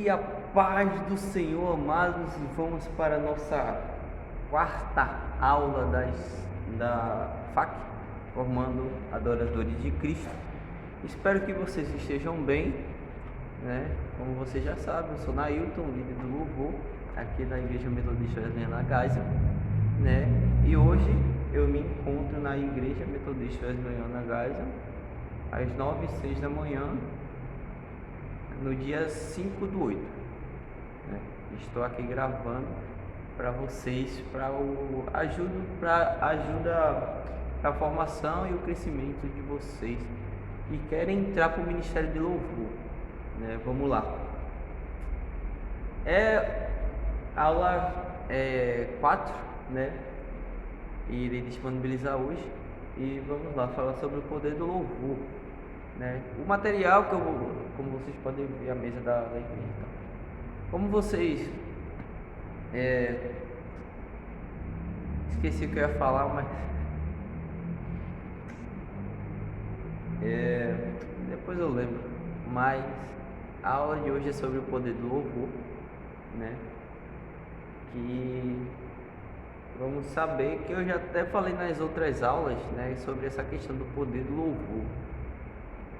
E a paz do Senhor, amados, vamos para a nossa quarta aula da FAC, formando adoradores de Cristo. Espero que vocês estejam bem, né? Como vocês já sabem, eu sou Nailton, líder do louvor aqui da Igreja Metodista Wesleyana Geisel, né? E hoje eu me encontro na Igreja Metodista Wesleyana Geisel às 9h06 da manhã, no dia 5/8, né? Estou aqui gravando para vocês, para ajuda a formação e o crescimento de vocês que querem entrar para o Ministério de Louvor, né? Vamos lá. Aula 4, né? Irei disponibilizar hoje e vamos lá falar sobre o poder do louvor, né? O material que eu vou, como vocês podem ver, a mesa da igreja, tá? Como vocês esqueci o que eu ia falar, mas depois eu lembro. Mas a aula de hoje é sobre o poder do louvor, né? Que vamos saber, que eu já até falei nas outras aulas, né, sobre essa questão do poder do louvor.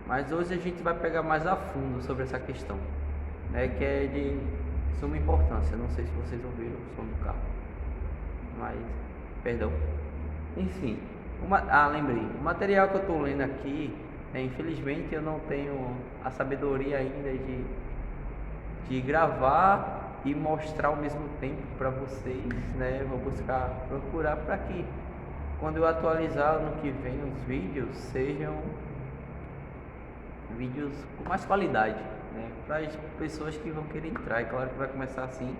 Mas hoje a gente vai pegar mais a fundo sobre essa questão, né, que é de suma importância. Não sei se vocês ouviram o som do carro, mas, perdão. Enfim, lembrei, o material que eu estou lendo aqui, né, infelizmente eu não tenho a sabedoria ainda de gravar e mostrar ao mesmo tempo para vocês, né? Vou procurar para que quando eu atualizar no que vem os vídeos sejam vídeos com mais qualidade, né? Para as pessoas que vão querer entrar. É claro que vai começar assim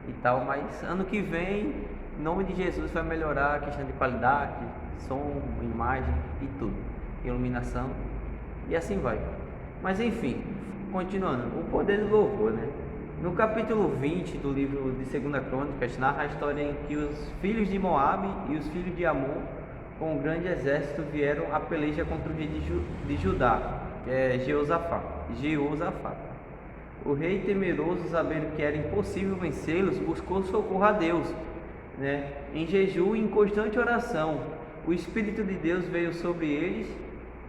e tal, mas ano que vem, em nome de Jesus, vai melhorar a questão de qualidade, som, imagem e tudo, iluminação e assim vai. Mas enfim, continuando, o poder do louvor, né? No capítulo 20 do livro de 2 Crônicas, narra a história em que os filhos de Moabe e os filhos de Amon, com um grande exército, vieram a peleja contra o rei de Judá, que é Jeosafá. O rei, temeroso, sabendo que era impossível vencê-los, buscou socorro a Deus, né? Em jejum e em constante oração. O Espírito de Deus veio sobre eles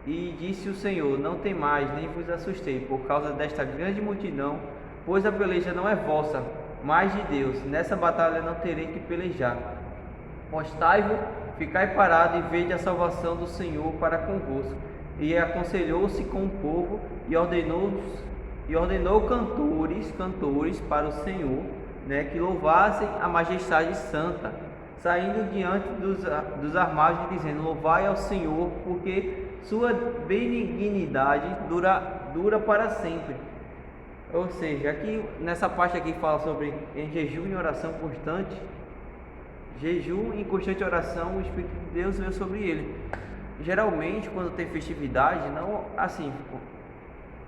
e disse o Senhor: não temais, nem vos assustei, por causa desta grande multidão, pois a peleja não é vossa, mas de Deus. Nessa batalha não terei que pelejar. Postai-vos, ficai parado e vede a salvação do Senhor para convosco. E aconselhou-se com o povo e ordenou cantores para o Senhor, né, que louvassem a majestade santa, saindo diante dos armários, dizendo: louvai ao Senhor, porque sua benignidade dura para sempre. Ou seja, aqui nessa parte aqui fala sobre em jejum e oração constante. Jejum e constante oração, o Espírito de Deus veio sobre ele. Geralmente, quando tem festividade, não assim,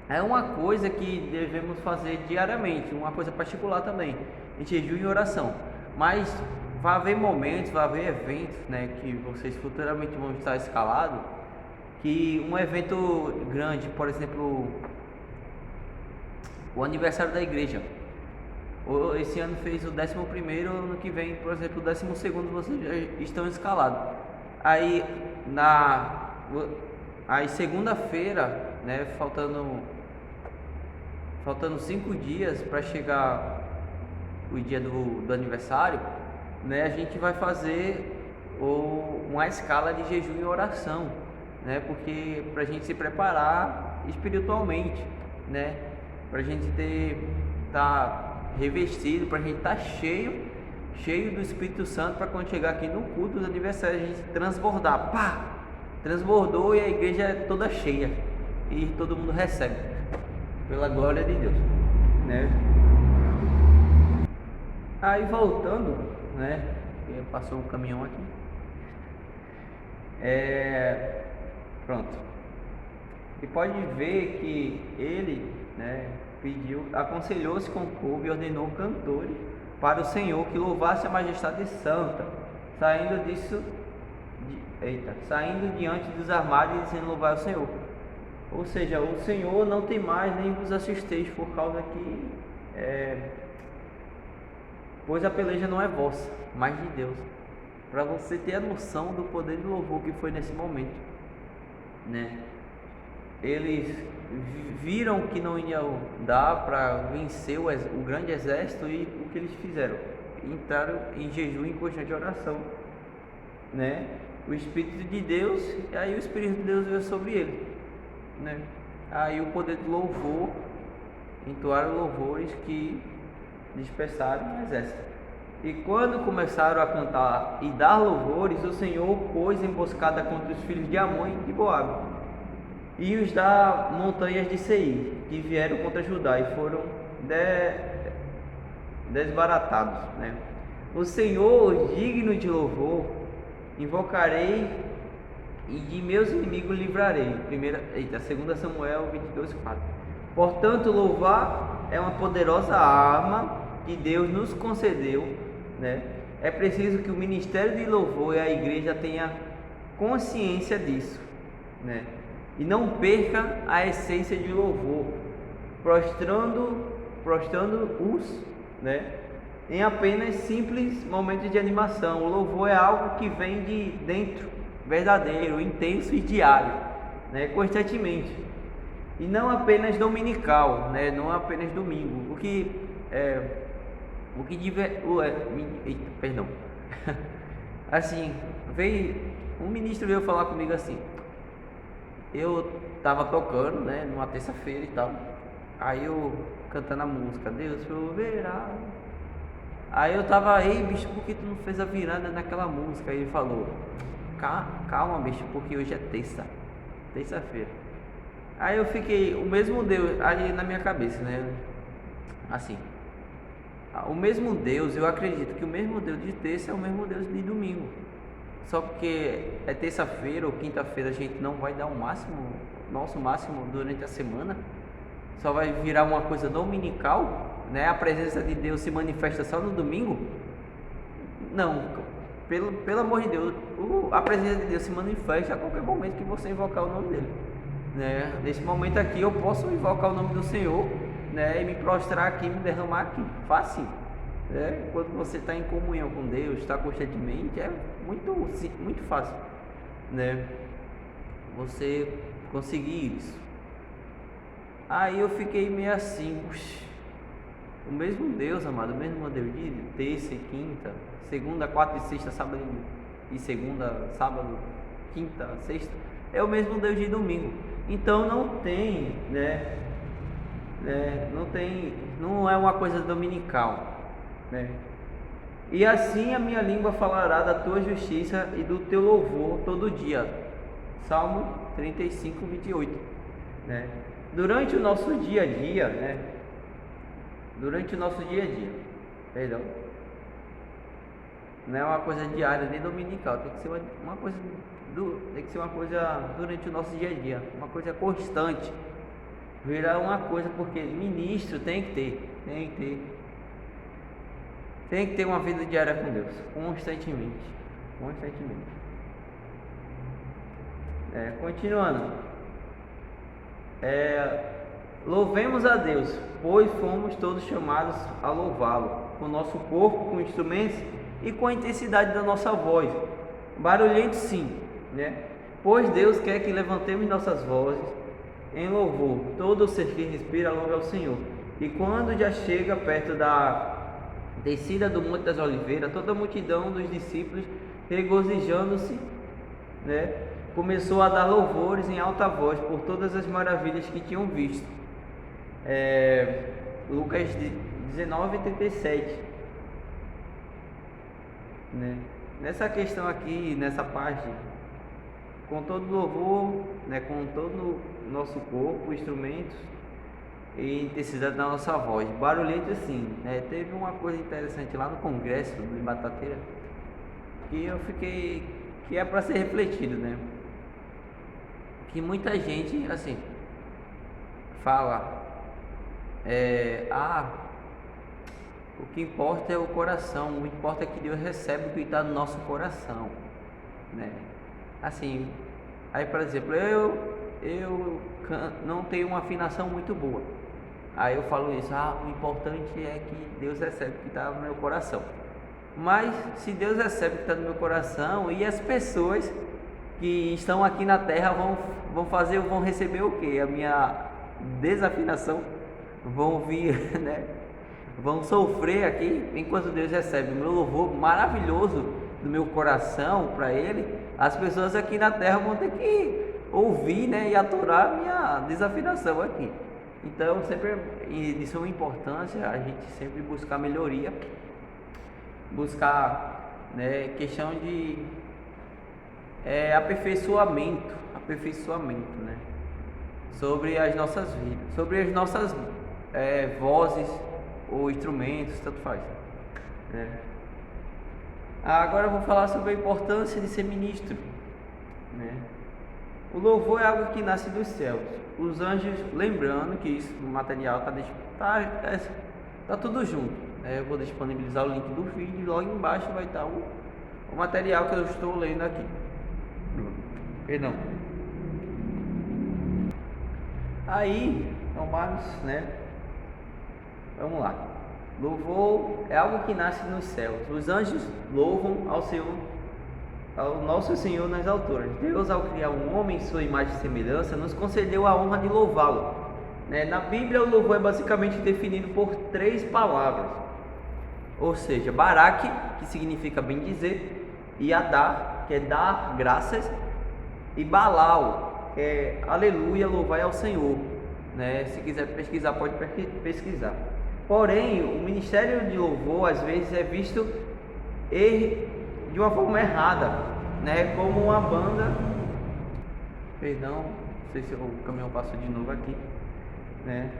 é uma coisa que devemos fazer diariamente, uma coisa particular também, em jejum e oração. Mas vai haver momentos, vai haver eventos, né, que vocês futuramente vão estar escalados, que um evento grande, por exemplo, o aniversário da igreja. Esse ano fez o 11º, ano que vem, por exemplo, o 12º, vocês já estão escalados. Aí segunda-feira, né, faltando 5 dias para chegar o dia do aniversário, né, a gente vai fazer uma escala de jejum e oração, né, porque para a gente se preparar espiritualmente, né, para a gente estar revestido, para a gente estar cheio do Espírito Santo, para quando chegar aqui no culto do aniversário a gente transbordar, transbordou e a igreja é toda cheia e todo mundo recebe, pela glória de Deus, né? Aí voltando, né, passou um caminhão aqui, pronto, e pode ver que ele, né, aconselhou-se com o povo e ordenou cantores para o Senhor que louvasse a majestade santa, saindo diante dos armários, dizendo: louvai o Senhor. Ou seja, o Senhor não tem mais, nem vos assusteis, por causa que Pois a peleja não é vossa, mas de Deus. Para você ter a noção do poder de louvor que foi nesse momento, né? Eles viram que não ia dar para vencer o grande exército, e o que eles fizeram? Entraram em jejum e em constante oração, né? O Espírito de Deus, e aí o Espírito de Deus veio sobre ele, né? Aí o poder do louvor, entoaram louvores que dispersaram o exército. E quando começaram a cantar e dar louvores, o Senhor pôs emboscada contra os filhos de Amon e de Moabe, e os da montanhas de Seir, que vieram contra Judá, e foram desbaratados, né? O Senhor, digno de louvor, invocarei e de meus inimigos livrarei. 2 Samuel 22:4. Portanto, louvar é uma poderosa arma que Deus nos concedeu, né? É preciso que o ministério de louvor e a igreja tenha consciência disso, né? E não perca a essência de louvor, prostrando-os, né, em apenas simples momentos de animação. O louvor é algo que vem de dentro, verdadeiro, intenso e diário, né, constantemente, e não apenas dominical, né, não apenas domingo. Perdão. Assim, um ministro veio falar comigo assim. Eu tava tocando, né, numa terça-feira e tal. Aí eu cantando a música, Deus proverá. Aí eu tava, ei bicho, por que tu não fez a virada naquela música? Aí ele falou, calma bicho, porque hoje é terça-feira. Aí eu fiquei, o mesmo Deus, aí na minha cabeça, né, assim, o mesmo Deus, eu acredito que o mesmo Deus de terça é o mesmo Deus de domingo. Só porque é terça-feira ou quinta-feira, a gente não vai dar o máximo, nosso máximo durante a semana, só vai virar uma coisa dominical, né? A presença de Deus se manifesta só no domingo? Não, pelo amor de Deus, a presença de Deus se manifesta a qualquer momento que você invocar o nome dele, né? Nesse momento aqui eu posso invocar o nome do Senhor, né? E me prostrar aqui, me derramar aqui, fácil. Quando você está em comunhão com Deus, está constantemente, é muito fácil, né, você conseguir isso. Aí eu fiquei meio assim, o mesmo Deus, amado, o mesmo Deus de terça e quinta, segunda, quarta e sexta, sábado e segunda, sábado, quinta, sexta, é o mesmo Deus de domingo. Então não tem, não é uma coisa dominical, né? E assim a minha língua falará da tua justiça e do teu louvor todo dia. Salmo 35:28, né? Durante o nosso dia a dia, perdão, não é uma coisa diária nem dominical, tem que ser uma coisa durante o nosso dia a dia, uma coisa constante, virar uma coisa, porque ministro tem que ter uma vida diária com Deus, constantemente. Continuando, louvemos a Deus, pois fomos todos chamados a louvá-lo, com o nosso corpo, com instrumentos e com a intensidade da nossa voz, barulhento sim, né? Pois Deus quer que levantemos nossas vozes em louvor. Todo ser que respira louve ao Senhor. E quando já chega perto da descida do Monte das Oliveiras, toda a multidão dos discípulos, regozijando-se, né, começou a dar louvores em alta voz por todas as maravilhas que tinham visto. Lucas 19:37, né? Nessa questão aqui, nessa parte, com todo louvor, né, com todo o nosso corpo, instrumentos e intensidade da nossa voz, barulhento assim, né? Teve uma coisa interessante lá no congresso de Batateira que eu fiquei, que é para ser refletido, né? Que muita gente assim fala, o que importa é o coração, o que importa é que Deus recebe o que está no nosso coração, né? Assim, aí por exemplo, eu não tenho uma afinação muito boa. Aí eu falo isso, o importante é que Deus recebe o que está no meu coração. Mas se Deus recebe o que está no meu coração, e as pessoas que estão aqui na terra vão receber o quê? A minha desafinação, vão vir, né? Vão sofrer aqui, enquanto Deus recebe o meu louvor maravilhoso do meu coração para Ele. As pessoas aqui na terra vão ter que ouvir, né, e aturar a minha desafinação aqui. Então, sempre, de suma importância, a gente sempre buscar melhoria, buscar, né, questão de aperfeiçoamento, né, sobre as nossas vidas, sobre as nossas vozes ou instrumentos, tanto faz, né. Agora eu vou falar sobre a importância de ser ministro, né. O louvor é algo que nasce dos céus. Os anjos, lembrando que isso no material tá tudo junto, né? Eu vou disponibilizar o link do vídeo e logo embaixo vai estar o material que eu estou lendo aqui. Perdão. Aí, vamos, né? Vamos lá. Louvor é algo que nasce nos céus. Os anjos louvam ao Senhor, ao nosso Senhor nas alturas. Deus, ao criar um homem em sua imagem e semelhança, nos concedeu a honra de louvá-lo, né? Na Bíblia, o louvor é basicamente definido por 3 palavras, ou seja, Barak, que significa bem dizer, e Adar, que é dar graças, e Balal, que é aleluia, louvai ao Senhor, né? Se quiser pesquisar, pode pesquisar. Porém, o ministério de louvor às vezes é visto de uma forma errada, né? Como uma banda. Perdão, não sei se o caminhão passou de novo aqui, né?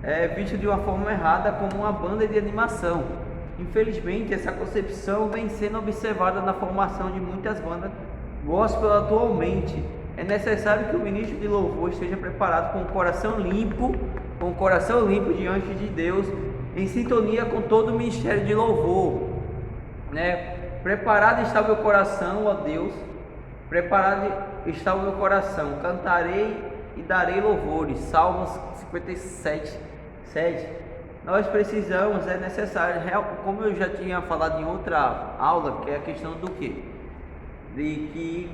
É visto de uma forma errada como uma banda de animação. Infelizmente, essa concepção vem sendo observada na formação de muitas bandas gospel atualmente. É necessário que o ministro de louvor esteja preparado com o coração limpo diante de Deus, em sintonia com todo o ministério de louvor, né? Preparado está o meu coração, ó Deus, preparado está o meu coração, cantarei e darei louvores. Salmos 57, 7. Nós precisamos, é necessário, como eu já tinha falado em outra aula, que é a questão do quê? Que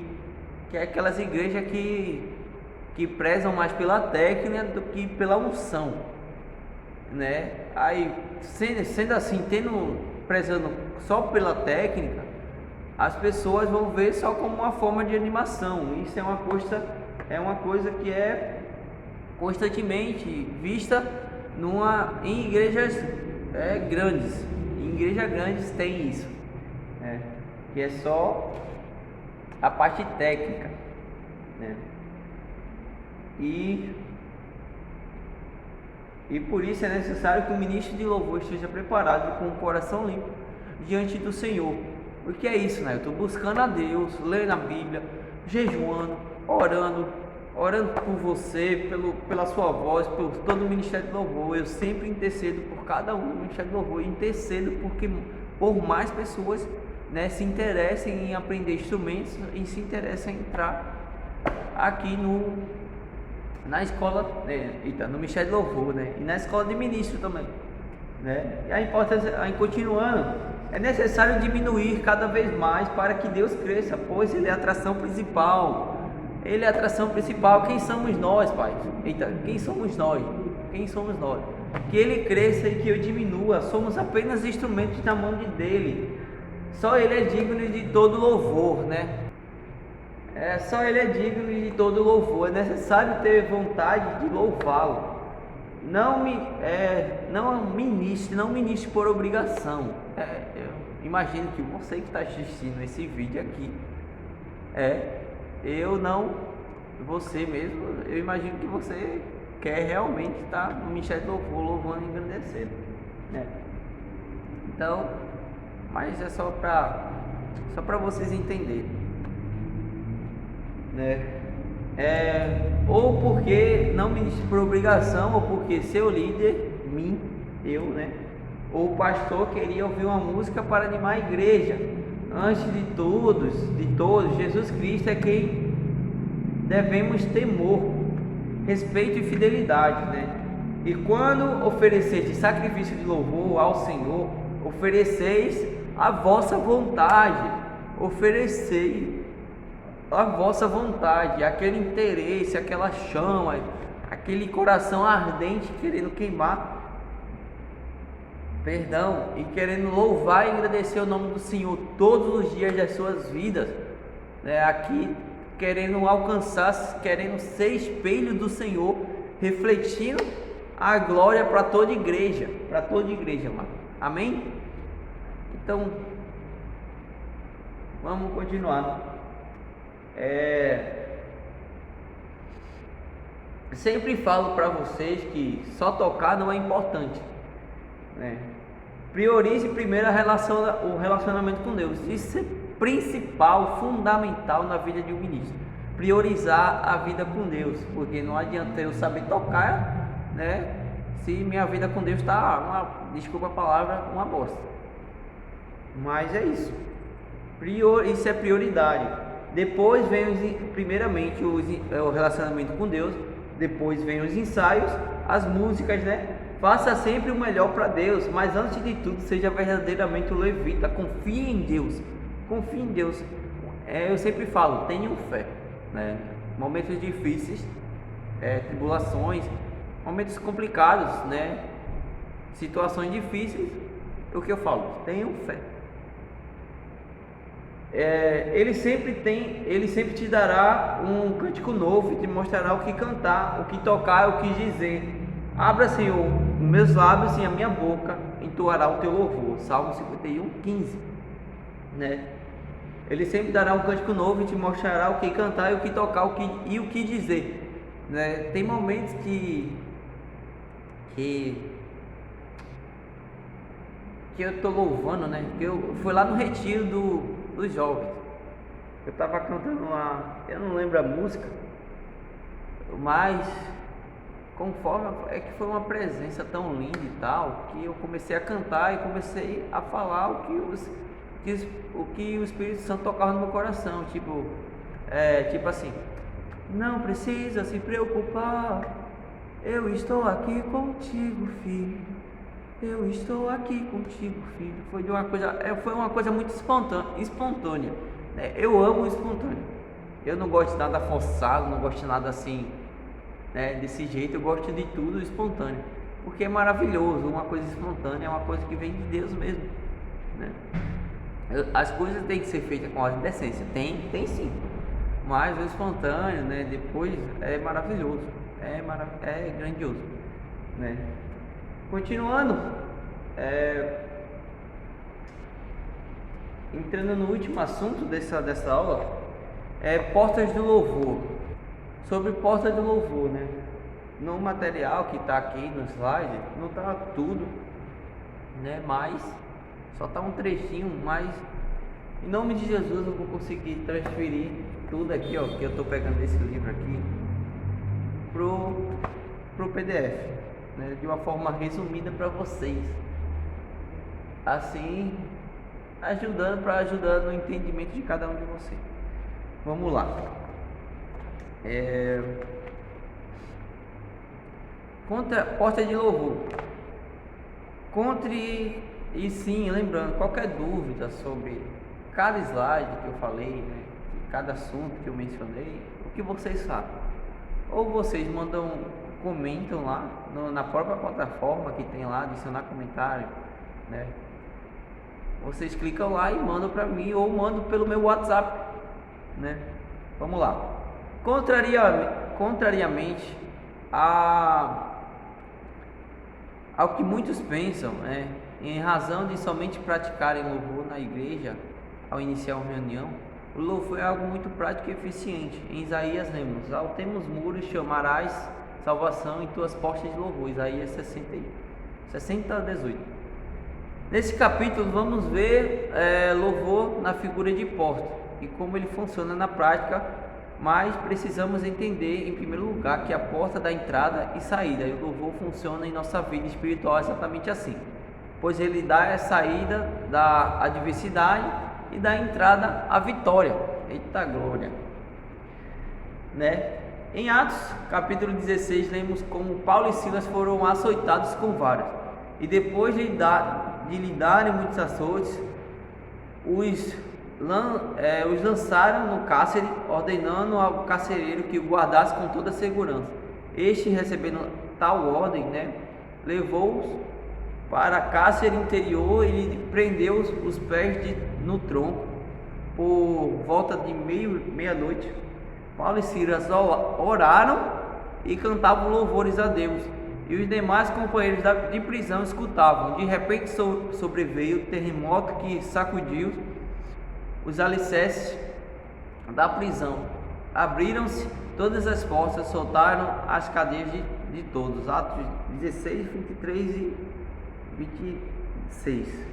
é aquelas igrejas que prezam mais pela técnica do que pela unção, né? Aí, sendo assim, prezando só pela técnica, as pessoas vão ver só como uma forma de animação. Isso é uma coisa que é constantemente vista em igrejas grandes. Em igrejas grandes tem isso, né? Que é só a parte técnica, né? E por isso é necessário que o ministro de louvor esteja preparado com o coração limpo diante do Senhor. Porque é isso, né? Eu estou buscando a Deus, lendo a Bíblia, jejuando, orando por você, pela sua voz, por todo o ministério de louvor. Eu sempre intercedo por cada um do ministério de louvor, intercedo por mais pessoas, né, se interessem em aprender instrumentos e se interessem em entrar aqui na escola, no ministério de louvor, né, e na escola de ministro também, né. E a importância, continuando, é necessário diminuir cada vez mais para que Deus cresça, pois Ele é a atração principal. Ele é a atração principal. Quem somos nós, Pai? Quem somos nós? Que Ele cresça e que eu diminua. Somos apenas instrumentos na mão dele. Só Ele é digno de todo louvor, né? Só Ele é digno de todo louvor. É necessário ter vontade de louvá-lo. Não ministre por obrigação. Eu imagino que você que está assistindo esse vídeo aqui, você mesmo, eu imagino que você quer realmente estar no ministério do louvor, louvando e engrandecendo, né? Então, mas é só para vocês entenderem, né? Ou porque não ministre por obrigação, ou porque seu líder, né? Ou o pastor queria ouvir uma música para animar a igreja. Antes de todos, Jesus Cristo é quem devemos temor, respeito e fidelidade, né? E quando ofereceis sacrifício de louvor ao Senhor, ofereceis a vossa vontade, ofereceis a vossa vontade, aquele interesse, aquela chama, aquele coração ardente querendo queimar, e querendo louvar e agradecer o nome do Senhor todos os dias das suas vidas, né? Aqui querendo alcançar, querendo ser espelho do Senhor, refletindo a glória para toda igreja, mano. Amém? Então, vamos continuar. Sempre falo para vocês que só tocar não é importante, né? Priorize primeiro o relacionamento com Deus. Isso é principal, fundamental na vida de um ministro. Priorizar a vida com Deus, porque não adianta eu saber tocar, né, se minha vida com Deus está, desculpa a palavra, uma bosta. Mas é isso. Isso é prioridade. Depois vem primeiramente o relacionamento com Deus. Depois vem os ensaios, as músicas, né? Faça sempre o melhor para Deus, mas antes de tudo, seja verdadeiramente um levita. Confie em Deus. Confie em Deus. Eu sempre falo, tenham fé, né? Momentos difíceis, tribulações, momentos complicados, né? Situações difíceis. O que eu falo? Tenham fé. Ele sempre te dará um cântico novo e te mostrará o que cantar, o que tocar, o que dizer. Abra, Senhor, os meus lábios e a minha boca entoará o teu louvor. Salmo 51:15, né? Ele sempre dará um cântico novo e te mostrará o que cantar e o que tocar, e o que dizer, né? Tem momentos que eu estou louvando, né? Que eu fui lá no retiro dos jovens. Eu estava cantando lá, eu não lembro a música, mas conforme que foi uma presença tão linda e tal, que eu comecei a cantar e comecei a falar o que o Espírito Santo tocava no meu coração, tipo assim: não precisa se preocupar, eu estou aqui contigo, filho. Eu estou aqui contigo, filho. Foi uma coisa muito espontânea, né? Eu amo o espontâneo. Eu não gosto de nada forçado, não gosto de nada assim, né, desse jeito. Eu gosto de tudo espontâneo, porque é maravilhoso. Uma coisa espontânea é uma coisa que vem de Deus mesmo, né? As coisas têm que ser feitas com ordem e decência. Tem sim, mas o espontâneo, né, depois é maravilhoso, é grandioso, né? Continuando, entrando no último assunto dessa aula, portas do louvor. Sobre portas do louvor, né? No material que está aqui no slide, não está tudo, né? Mas só está um trechinho, mas em nome de Jesus eu vou conseguir transferir tudo aqui, ó, que eu estou pegando esse livro aqui, pro PDF, né, de uma forma resumida para vocês, assim ajudando no entendimento de cada um de vocês. Vamos lá. Contra porta de louvor. E sim, lembrando, qualquer dúvida sobre cada slide que eu falei, né, cada assunto que eu mencionei, o que vocês fazem? Ou vocês comentam lá na própria plataforma que tem lá, adicionar comentário, né? Vocês clicam lá e mandam para mim, ou mandam pelo meu WhatsApp, né? Vamos lá. Contrariamente ao que muitos pensam, né, em razão de somente praticarem louvor na igreja ao iniciar uma reunião, o louvor é algo muito prático e eficiente. Em Isaías lemos: ao temos muros chamarás salvação em tuas portas de louvor. Isaías 60:18. Nesse capítulo vamos ver louvor na figura de porta e como ele funciona na prática, mas precisamos entender em primeiro lugar que a porta da entrada e saída, e o louvor funciona em nossa vida espiritual exatamente assim, pois ele dá a saída da adversidade e dá a entrada à vitória. Eita glória, né? Em Atos, capítulo 16, lemos como Paulo e Silas foram açoitados com varas, e depois de lhe darem muitos açoites, os lançaram no cárcere, ordenando ao carcereiro que o guardasse com toda a segurança. Este, recebendo tal ordem, levou-os para a cárcere interior e prendeu os pés no tronco. Por volta de meia-noite, Paulo e Silas oraram e cantavam louvores a Deus, e os demais companheiros de prisão escutavam. De repente sobreveio o terremoto que sacudiu os alicerces da prisão. Abriram-se todas as portas, soltaram as cadeias de todos. Atos 16, 23 e 26,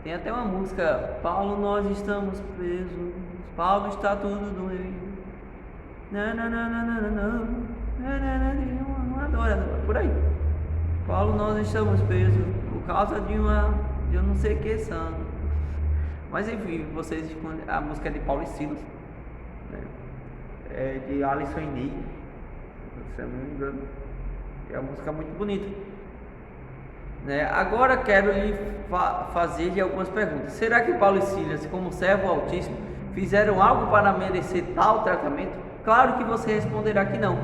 Tem até uma música: Paulo, nós estamos presos, Paulo está tudo doendo. Não adora, por aí. Paulo, nós estamos presos por causa de eu não sei que santo. Mas enfim, a música é de Paulo e Silas, é de Alisson e Ney, se eu não me engano. É uma música muito bonita. Agora quero lhe fazer algumas perguntas. Será que Paulo e Silas, como servo Altíssimo, fizeram algo para merecer tal tratamento? Claro que você responderá que não,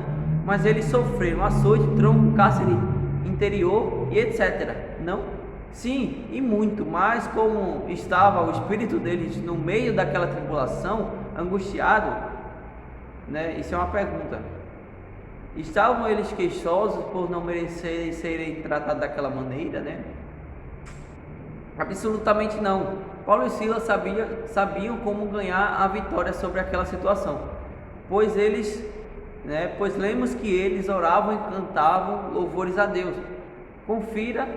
mas eles sofreram açoite, tronco, cárcere interior e etc. Não? Sim, e muito, mas como estava o espírito deles no meio daquela tribulação, angustiado, Isso é uma pergunta. Estavam eles queixosos por não merecerem serem tratados daquela maneira, Absolutamente não. Paulo e Silas sabiam como ganhar a vitória sobre aquela situação, pois lemos que eles oravam e cantavam louvores a Deus. Confira,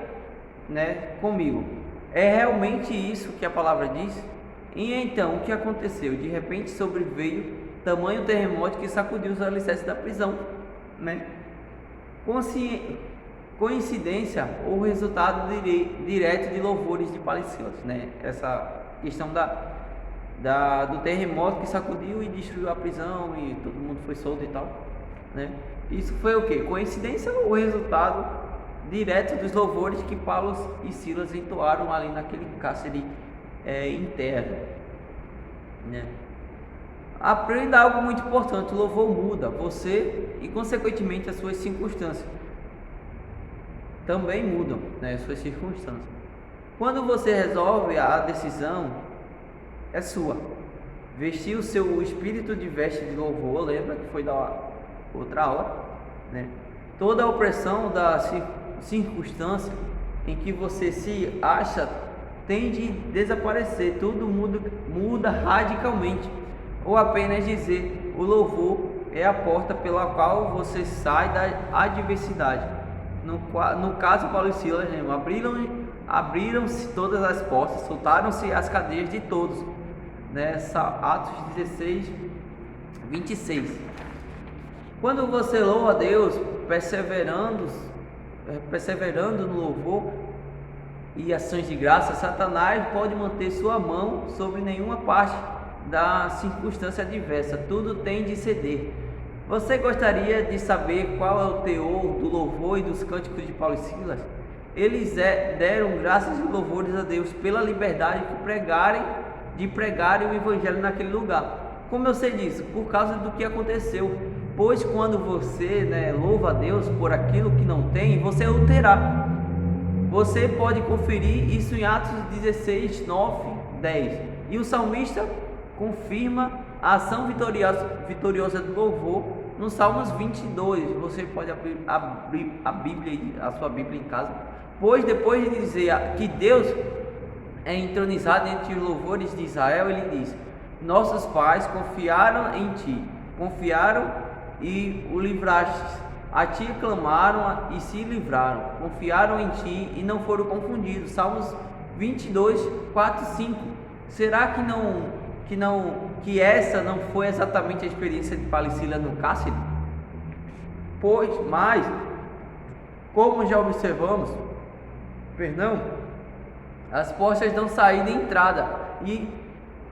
comigo. É realmente isso que a palavra diz? E então, o que aconteceu? De repente sobreveio tamanho terremoto que sacudiu os alicerces da prisão, Coincidência ou resultado direto de louvores de Paulo e Silas, Essa questão do terremoto que sacudiu e destruiu a prisão e todo mundo foi solto e tal, Isso foi o que? Coincidência ou resultado direto dos louvores que Paulo e Silas entoaram ali naquele cárcere interno, Aprenda algo muito importante: o louvor muda você e consequentemente as suas circunstâncias também mudam, suas circunstâncias. Quando você resolve, a decisão é sua. Vestir o seu espírito de veste de louvor, lembra que foi da outra aula, Toda a opressão da circunstância em que você se acha tem de desaparecer. Tudo muda radicalmente. Ou apenas dizer: o louvor é a porta pela qual você sai da adversidade. No caso, Paulo e Silas abriram-se todas as portas, soltaram-se as cadeias de todos. Atos 16, 26. Quando você louva a Deus, perseverando no louvor e ações de graça, Satanás pode manter sua mão sobre nenhuma parte da circunstância adversa. Tudo tem de ceder. Você gostaria de saber qual é o teor do louvor e dos cânticos de Paulo e Silas? Eles deram graças e louvores a Deus pela liberdade de pregarem o evangelho naquele lugar. Como eu sei disso? Por causa do que aconteceu. Pois quando você louva a Deus por aquilo que não tem, você o terá. Você pode conferir isso em Atos 16, 9, 10. E o salmista confirma a ação vitoriosa do louvor no Salmos 22. Você pode abrir a Bíblia, a sua Bíblia em casa. Pois depois de dizer que Deus é entronizado entre os louvores de Israel, ele diz: nossos pais confiaram em ti, confiaram e o livraste. A ti clamaram e se livraram, confiaram em ti e não foram confundidos. Salmos 22, 4 e 5. Será que essa não foi exatamente a experiência de Paulo e Silas no cárcere? Mas, como já observamos, as portas dão saída e entrada,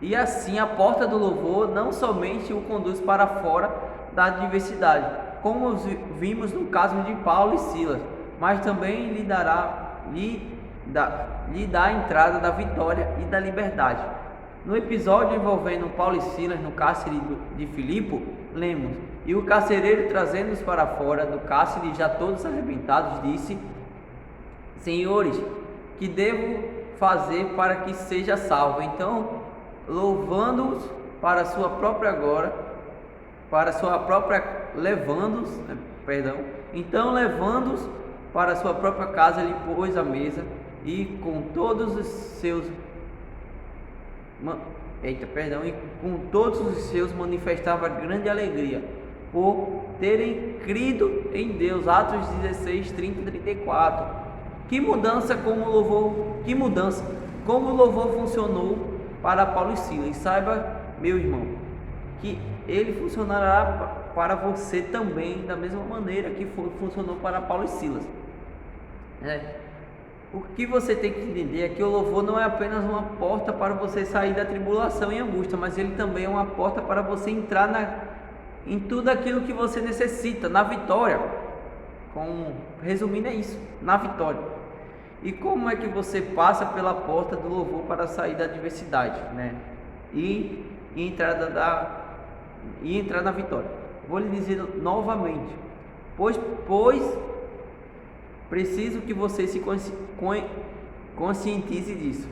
e assim a porta do louvor não somente o conduz para fora, da adversidade, como vimos no caso de Paulo e Silas, mas também lhe dá a entrada da vitória e da liberdade. No episódio envolvendo Paulo e Silas no cárcere de Filipe, lemos: e o carcereiro, trazendo-os para fora do cárcere, já todos arrebentados, disse: Senhores, que devo fazer para que seja salvo? Então, levando-os para sua própria casa, lhe pôs a mesa, e com todos os seus manifestava grande alegria por terem crido em Deus. Atos 16, 30 e 34. Que mudança como o louvor funcionou para Paulo e Silas. E saiba, meu irmão, que ele funcionará para você também da mesma maneira que funcionou para Paulo e Silas. O que você tem que entender é que o louvor não é apenas uma porta para você sair da tribulação e angústia, mas ele também é uma porta para você entrar em tudo aquilo que você necessita, na vitória. Resumindo, é isso, na vitória. E como é que você passa pela porta do louvor para sair da adversidade, e entrar na vitória? Vou lhe dizer novamente, pois preciso que você se conscientize disso.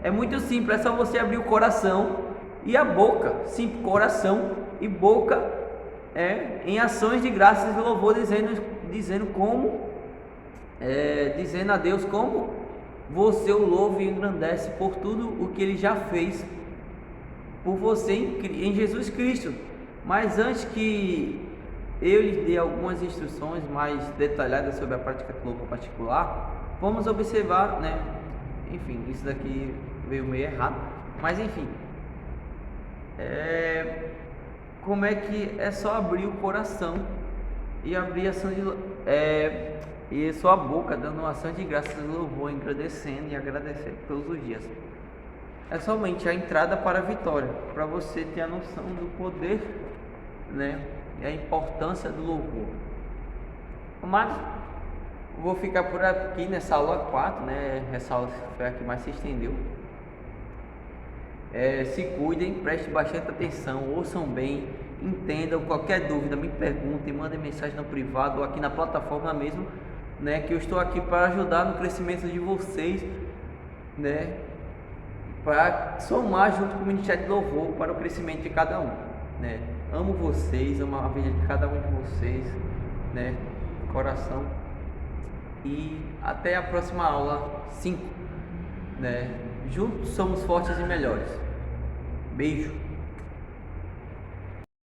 É muito simples, é só você abrir o coração e a boca, sim, coração e boca, em ações de graças e louvor, dizendo a Deus como você o louva e engrandece por tudo o que Ele já fez por você em Jesus Cristo. Mas antes que eu lhes dei algumas instruções mais detalhadas sobre a prática do louvor particular, vamos observar, enfim, isso daqui veio meio errado, mas enfim, como é que é só abrir o coração e abrir ação e sua boca dando uma ação de graças e louvor, agradecendo e agradecendo todos os dias. É somente a entrada para a vitória, para você ter a noção do poder, e a importância do louvor. Mas vou ficar por aqui nessa aula 4, essa aula foi a que mais se estendeu. Se cuidem, prestem bastante atenção, ouçam bem, entendam. Qualquer dúvida me perguntem, mandem mensagem no privado ou aqui na plataforma mesmo, que eu estou aqui para ajudar no crescimento de vocês, para somar junto com o Ministério de Louvor para o crescimento de cada um, Amo vocês, amo a vida de cada um de vocês, coração. E até a próxima aula 5, Juntos somos fortes e melhores. Beijo.